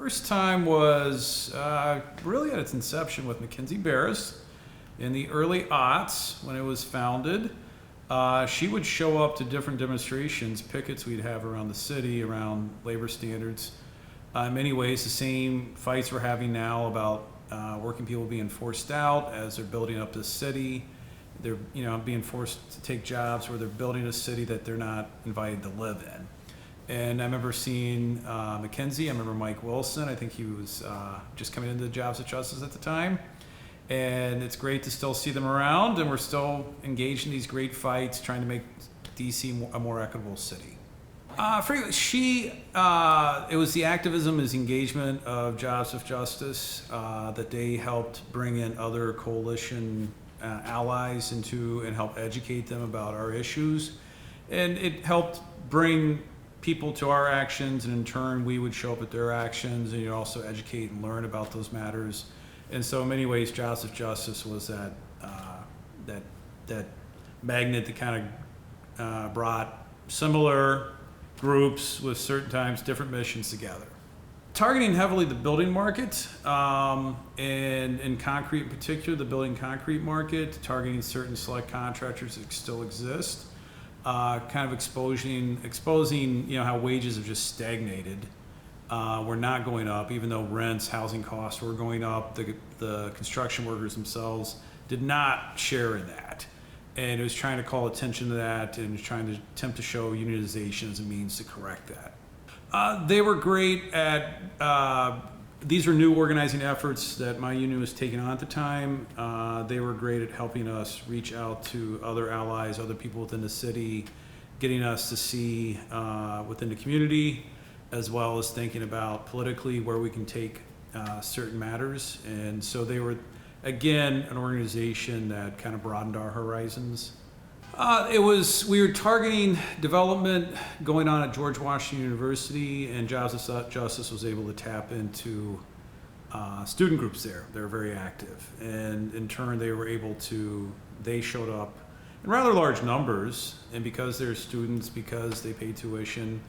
First time was really at its inception with Mackenzie Barris in the early aughts when it was founded. She would show up to different demonstrations, pickets we'd have around the city, around labor standards. In many ways, the same fights we're having now about working people being forced out as they're building up this city. They're being forced to take jobs where they're building a city that they're not invited to live in. And I remember seeing Mackenzie. I remember Mike Wilson. I think he was just coming into the Jobs of Justice at the time. And it's great to still see them around, and we're still engaged in these great fights trying to make DC a more equitable city. It was the activism, his engagement of Jobs of Justice that they helped bring in other coalition allies into and help educate them about our issues. And it helped bring people to our actions, and in turn we would show up at their actions, and you'd also educate and learn about those matters. And so in many ways, Jobs of Justice was that magnet that kind of brought similar groups with certain times different missions together. Targeting heavily the building market, and in concrete in particular, the building concrete market, targeting certain select contractors that still exist, kind of exposing how wages have just stagnated. We're not going up, even though rents, housing costs were going up. The construction workers themselves did not share in that. And it was trying to call attention to that and trying to attempt to show unionization as a means to correct that. They were great at, these were new organizing efforts that my union was taking on at the time. They were great at helping us reach out to other allies, other people within the city, getting us to see within the community, as well as thinking about politically where we can take certain matters. And so they were, again, an organization that kind of broadened our horizons. We were targeting development going on at George Washington University, and Jobs of Justice was able to tap into student groups there. They were very active. And in turn, they showed up in rather large numbers, and because they're students, because they pay tuition,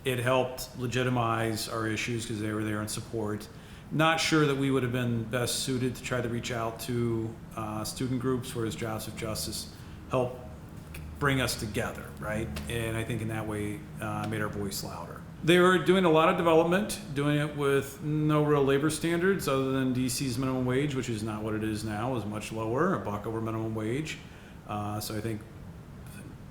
it helped legitimize our issues because they were there in support. Not sure that we would have been best suited to try to reach out to student groups, whereas Jobs of Justice helped bring us together, right? And I think in that way made our voice louder. They were doing a lot of development, doing it with no real labor standards other than DC's minimum wage, which is not what it is now, is much lower, $1 over minimum wage. So I think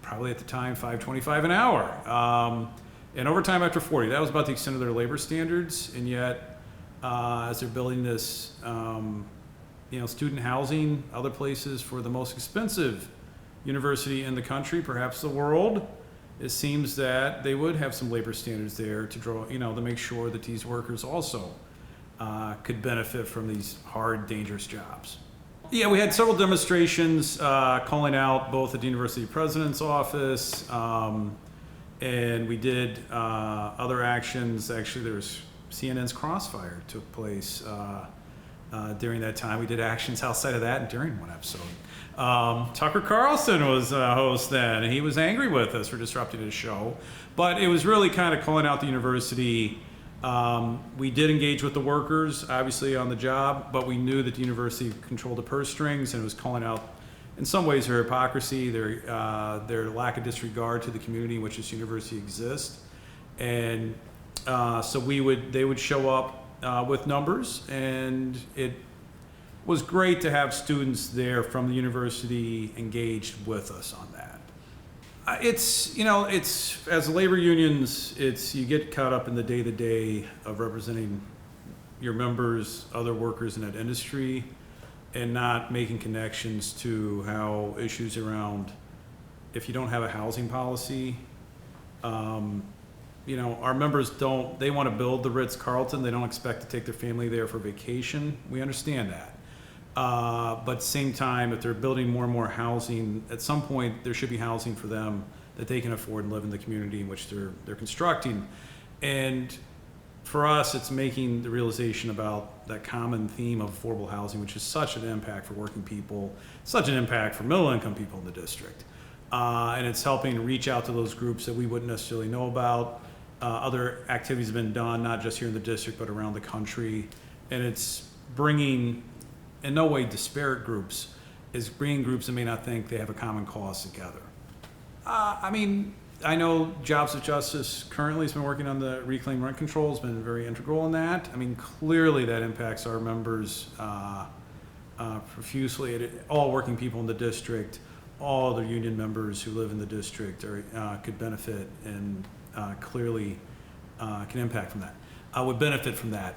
probably at the time $5.25 an hour. And overtime after 40, that was about the extent of their labor standards. And yet, as they're building this, student housing, other places for the most expensive university in the country, perhaps the world, it seems that they would have some labor standards there to draw, to make sure that these workers also could benefit from these hard, dangerous jobs. Yeah, we had several demonstrations calling out both at the university president's office, and we did other actions. Actually, there was CNN's Crossfire took place during that time. We did actions outside of that and during one episode. Tucker Carlson was a host then, and he was angry with us for disrupting his show. But it was really kind of calling out the university. We did engage with the workers, obviously, on the job, but we knew that the university controlled the purse strings, and it was calling out, in some ways, their hypocrisy, their lack of disregard to the community in which this university exists. And so they would show up with numbers, and it was great to have students there from the university engaged with us on that. It's as labor unions, you get caught up in the day-to-day of representing your members, other workers in that industry, and not making connections to how issues around, if you don't have a housing policy, our members they want to build the Ritz-Carlton. They don't expect to take their family there for vacation. We understand that. But at the same time, if they're building more and more housing, at some point there should be housing for them that they can afford and live in the community in which they're constructing. And for us, it's making the realization about that common theme of affordable housing, which is such an impact for working people, such an impact for middle-income people in the district. And it's helping reach out to those groups that we wouldn't necessarily know about, Other activities have been done, not just here in the district, but around the country. And it's bringing, in no way disparate groups, is bringing groups that may not think they have a common cause together. I know Jobs of Justice currently has been working on the reclaim rent control, has been very integral in that. Clearly that impacts our members profusely. All working people in the district, all the union members who live in the district could benefit and clearly can impact from that. Would benefit from that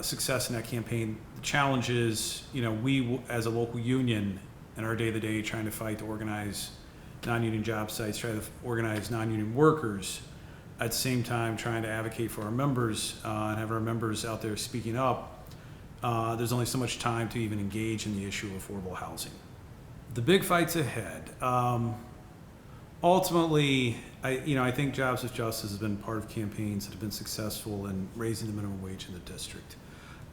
success in that campaign. The challenge is, we as a local union in our day-to-day trying to fight to organize non-union job sites, try to organize non-union workers, at the same time trying to advocate for our members and have our members out there speaking up. There's only so much time to even engage in the issue of affordable housing. The big fight's ahead. Ultimately, I think Jobs of Justice has been part of campaigns that have been successful in raising the minimum wage in the district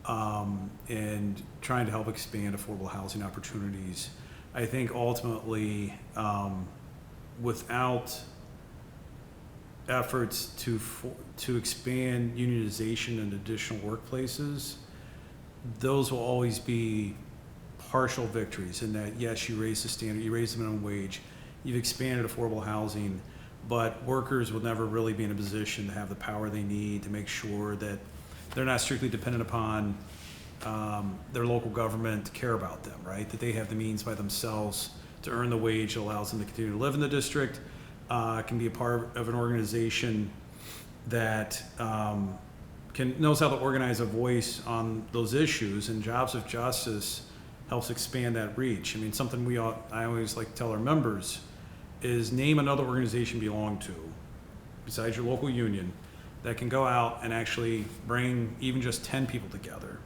and trying to help expand affordable housing opportunities. I think ultimately, without efforts to expand unionization in additional workplaces, those will always be partial victories in that, yes, you raise the standard, you raise the minimum wage, you've expanded affordable housing, but workers will never really be in a position to have the power they need to make sure that they're not strictly dependent upon their local government to care about them, right? That they have the means by themselves to earn the wage that allows them to continue to live in the district, can be a part of an organization that knows how to organize a voice on those issues, and Jobs of Justice helps expand that reach. Something I always like to tell our members is name another organization you belong to, besides your local union, that can go out and actually bring even just 10 people together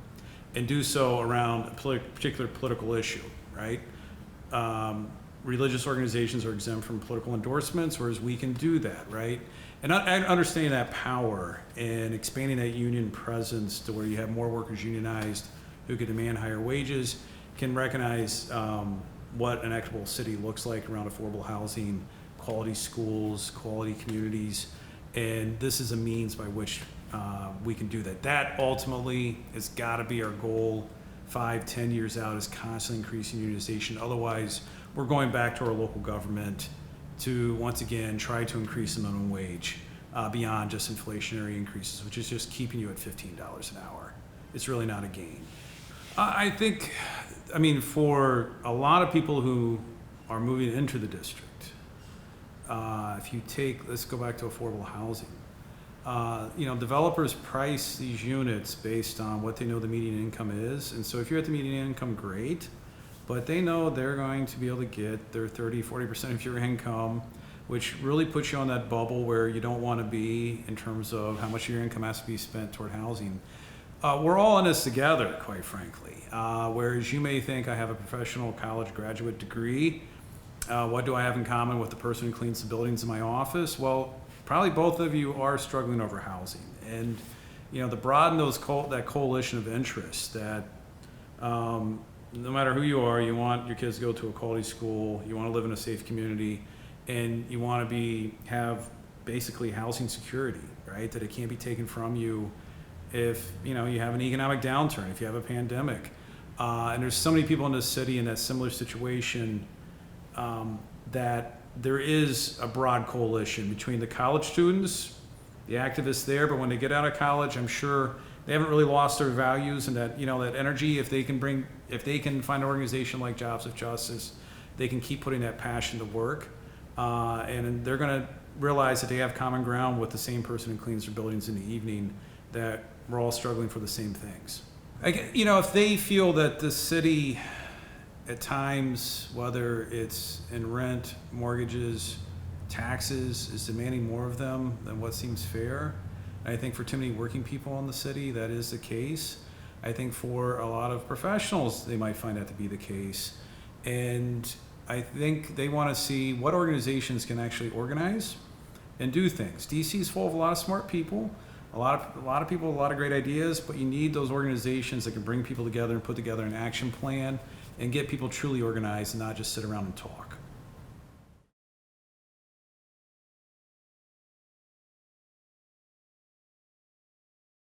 and do so around a particular political issue, right? Religious organizations are exempt from political endorsements, whereas we can do that, right? And understanding that power and expanding that union presence to where you have more workers unionized who can demand higher wages, can recognize what an equitable city looks like around affordable housing, quality schools, quality communities, and this is a means by which we can do that. That ultimately has got to be our goal 5-10 years out, is constantly increasing unionization. Otherwise, we're going back to our local government to once again try to increase the minimum wage beyond just inflationary increases, which is just keeping you at $15 an hour. It's really not a gain. I think, for a lot of people who are moving into the district, let's go back to affordable housing. Developers price these units based on what they know the median income is. And so if you're at the median income, great, but they know they're going to be able to get their 30-40% of your income, which really puts you on that bubble where you don't want to be in terms of how much of your income has to be spent toward housing. We're all in this together, quite frankly. Whereas you may think I have a professional college graduate degree. What do I have in common with the person who cleans the buildings in my office? Well, probably both of you are struggling over housing. And, to broaden that coalition of interests that no matter who you are, you want your kids to go to a quality school, you want to live in a safe community, and you want to have basically housing security, right? That it can't be taken from you if you have an economic downturn, if you have a pandemic. And there's so many people in this city in that similar situation that there is a broad coalition between the college students, the activists there, but when they get out of college, I'm sure they haven't really lost their values and that, that energy. If they can find an organization like Jobs of Justice, they can keep putting that passion to work. And they're going to realize that they have common ground with the same person who cleans their buildings in the evening, that we're all struggling for the same things. If they feel that the city at times, whether it's in rent, mortgages, taxes, is demanding more of them than what seems fair, I think for too many working people in the city, that is the case. I think for a lot of professionals, they might find that to be the case. And I think they want to see what organizations can actually organize and do things. DC is full of a lot of smart people, a lot of people with a lot of great ideas, but you need those organizations that can bring people together and put together an action plan and get people truly organized and not just sit around and talk.